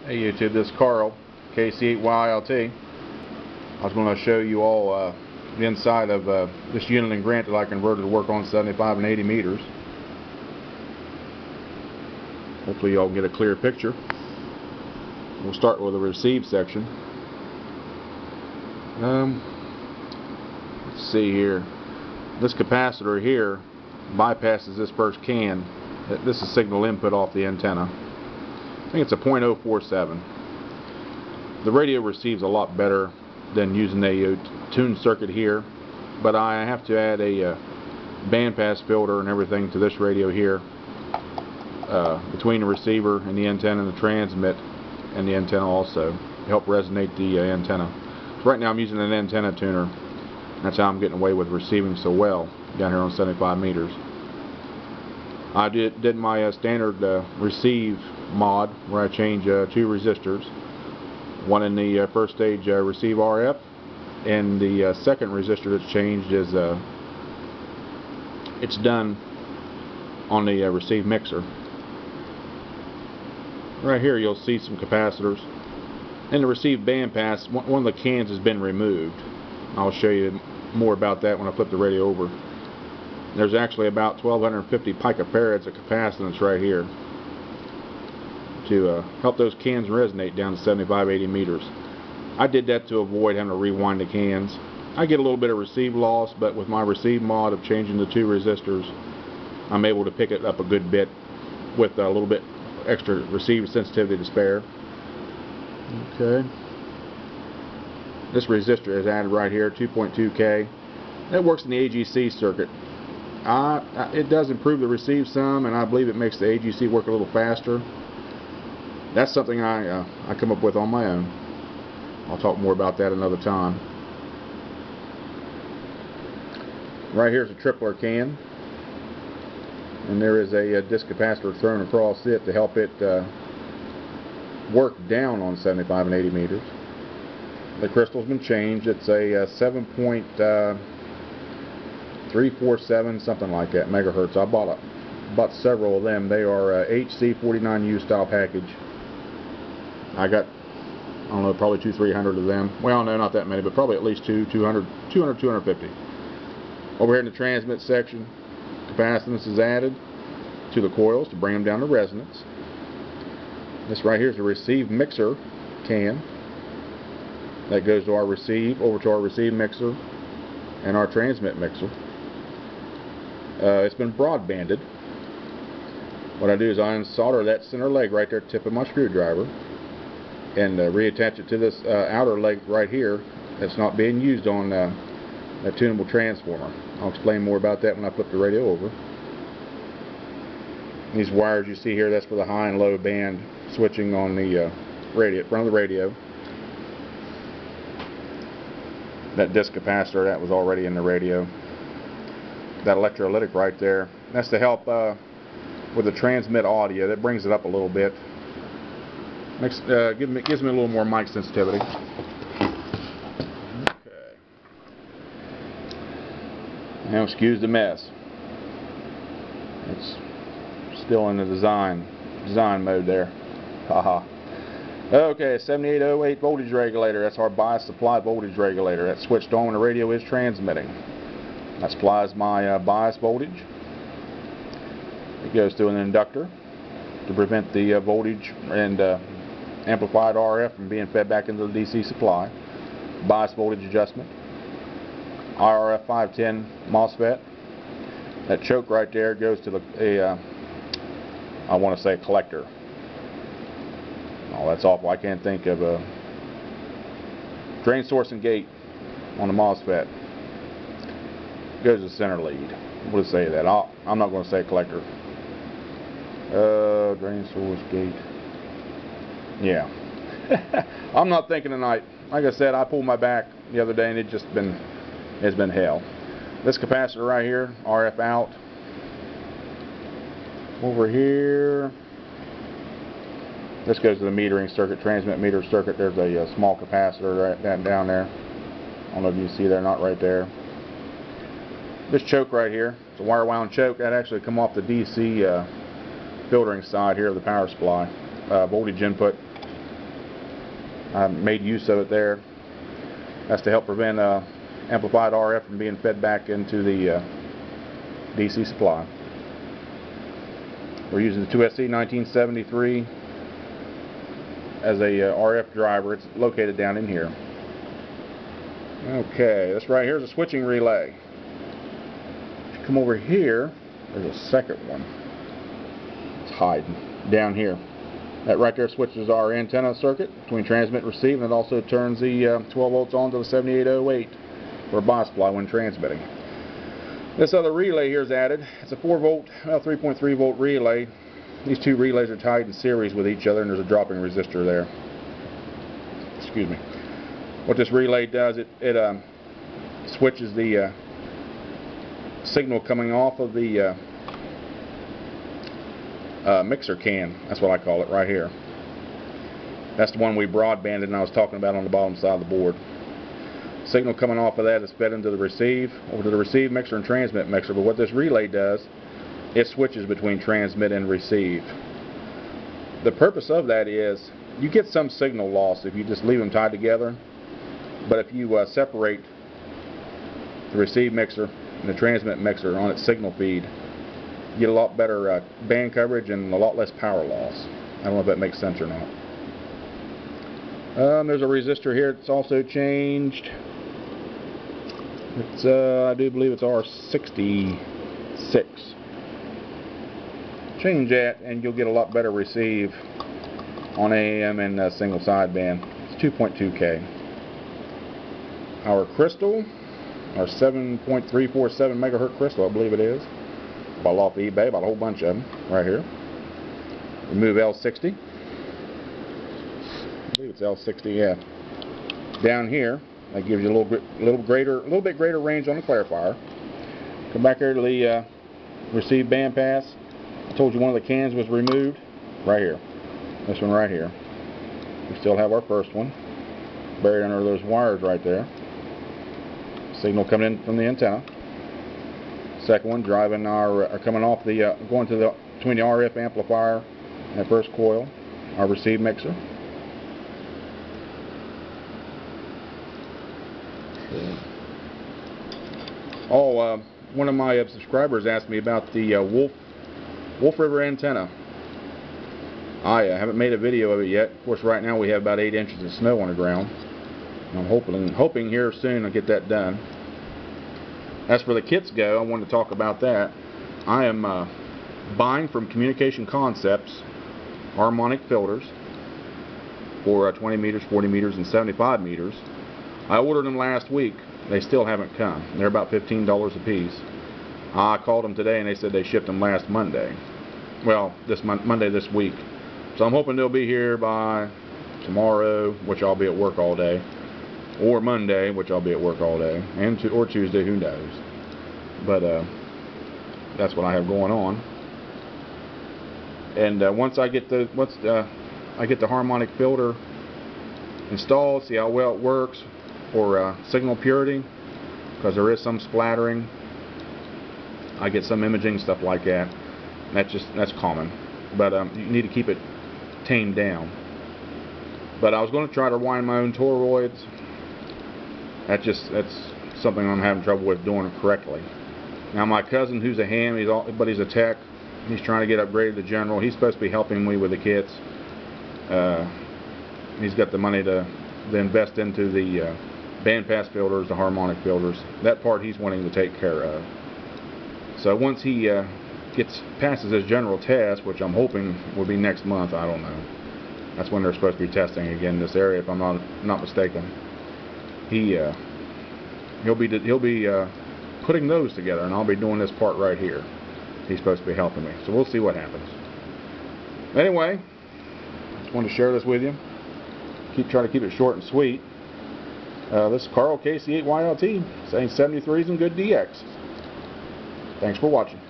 Hey YouTube, this is Carl, KC8YLT. I was going to show you all the inside of this Uniden Grant that I converted to work on 75 and 80 meters. Hopefully y'all can get a clear picture. We'll start with the receive section. Let's see here. This capacitor here bypasses this first can. This is signal input off the antenna. I think it's a 0.047. The radio receives a lot better than using a tuned circuit here, but I have to add a bandpass filter and everything to this radio here between the receiver and the antenna and the transmit and the antenna also to help resonate the antenna. So right now I'm using an antenna tuner. That's how I'm getting away with receiving so well down here on 75 meters. I did my standard receive mod where I change 2 resistors. One in the first stage receive RF, and the second resistor that's changed is it's done on the receive mixer. Right here you'll see some capacitors. In the receive bandpass, one of the cans has been removed. I'll show you more about that when I flip the radio over. There's actually about 1250 picofarads of capacitance right here to help those cans resonate down to 75-80 meters. I did that to avoid having to rewind the cans. I get a little bit of receive loss, but with my receive mod of changing the 2 resistors, I'm able to pick it up a good bit with a little bit extra receive sensitivity to spare. Okay. This resistor is added right here, 2.2K. That works in the AGC circuit. It does improve the receive some, and I believe it makes the AGC work a little faster. That's something I come up with on my own. I'll talk more about that another time. Right here is a tripler can, and there is a disc capacitor thrown across it to help it work down on 75 and 80 meters. The crystal's been changed. It's a 7.347, something like that, megahertz. I bought several of them. They are HC49U style package. I got, I don't know, probably 200-300 of them. Well, no, not that many, but probably at least 250. Over here in the transmit section, capacitance is added to the coils to bring them down to resonance. This right here is a receive mixer can that goes to our receive, over to our receive mixer and our transmit mixer. It's been broadbanded. What I do is I unsolder that center leg right there at the tip of my screwdriver and reattach it to this outer leg right here that's not being used on a tunable transformer. I'll explain more about that when I flip the radio over. These wires you see here, that's for the high and low band switching on the radio, front of the radio. That disc capacitor, that was already in the radio. That electrolytic right there, that's to help with the transmit audio. That brings it up a little bit. Gives me a little more mic sensitivity. Okay. Now excuse the mess. It's still in the design mode there. Haha. Okay, 7808 voltage regulator. That's our bias supply voltage regulator. That's switched on when the radio is transmitting. That supplies my bias voltage. It goes through an inductor to prevent the voltage and amplified RF from being fed back into the DC supply. Bias voltage adjustment. IRF 510 MOSFET. That choke right there goes to I want to say a collector. Oh, that's awful. I can't think of a drain source and gate on the MOSFET. Goes to center lead. We'll say that. I'm not going to say collector. Drain source gate. Yeah. I'm not thinking tonight. Like I said, I pulled my back the other day and it's been hell. This capacitor right here, RF out. Over here, this goes to the metering circuit, transmit meter circuit. There's a small capacitor right down there. I don't know if you can see there, not right there. This choke right here, it's a wire wound choke. That actually come off the DC filtering side here of the power supply. Voltage input I made use of it there. That's to help prevent amplified RF from being fed back into the DC supply. We're using the 2SC 1973 as a RF driver. It's located down in here. Okay, this right here is a switching relay. If you come over here, there's a second one. It's hiding down here. That right there switches our antenna circuit between transmit and receive, and it also turns the 12 volts on to the 7808 for a bias supply when transmitting. This other relay here is added. It's a 4 volt, 3.3 volt relay. These two relays are tied in series with each other, and there's a dropping resistor there. Excuse me. What this relay does, it switches the signal coming off of the mixer can. That's what I call it right here. That's the one we broadbanded and I was talking about on the bottom side of the board. Signal coming off of that is fed into the receive, over to the receive mixer and transmit mixer. But what this relay does, it switches between transmit and receive. The purpose of that is you get some signal loss if you just leave them tied together. But if you separate the receive mixer and the transmit mixer on its signal feed, you get a lot better band coverage and a lot less power loss. I don't know if that makes sense or not. There's a resistor here. It's also changed. It's I do believe it's R66. Change that and you'll get a lot better receive on AM and single sideband. It's 2.2K. Our crystal, our 7.347 megahertz crystal, I believe it is. Bought off eBay, bought a whole bunch of them right here. Remove L60. I believe it's L60, yeah. Down here, that gives you a little bit greater range on the clarifier. Come back here to the receive band pass. I told you one of the cans was removed. Right here. This one right here. We still have our first one buried under those wires right there. Signal coming in from the antenna. Second one driving our coming off the going to the between the RF amplifier and that first coil, our receive mixer. One of my subscribers asked me about the Wolf River antenna. I haven't made a video of it yet. Of course, right now we have about 8 inches of snow on the ground. I'm hoping here soon I'll get that done. As for the kits go, I wanted to talk about that. I am buying from Communication Concepts harmonic filters for 20 meters, 40 meters, and 75 meters. I ordered them last week. They still haven't come. They're about $15 a piece. I called them today and they said they shipped them last Monday. Well, Monday this week. So I'm hoping they'll be here by tomorrow, which I'll be at work all day, or Monday, which I'll be at work all day, or Tuesday, who knows. But that's what I have going on. And once I get the harmonic filter installed, see how well it works for signal purity, because there is some splattering. I get some imaging, stuff like that. That's common, but you need to keep it tamed down. But I was going to try to wind my own toroids. That's something I'm having trouble with doing correctly. Now my cousin, who's a ham, he's a tech. He's trying to get upgraded to general. He's supposed to be helping me with the kits. He's got the money to invest into the bandpass filters, the harmonic filters. That part he's wanting to take care of. So once he passes his general test, which I'm hoping will be next month, I don't know. That's when they're supposed to be testing again in this area, if I'm not mistaken. He'll be putting those together, and I'll be doing this part right here. He's supposed to be helping me, so we'll see what happens. Anyway, just wanted to share this with you. Try to keep it short and sweet. This is Carl KC8YLT saying 73s and good DX. Thanks for watching.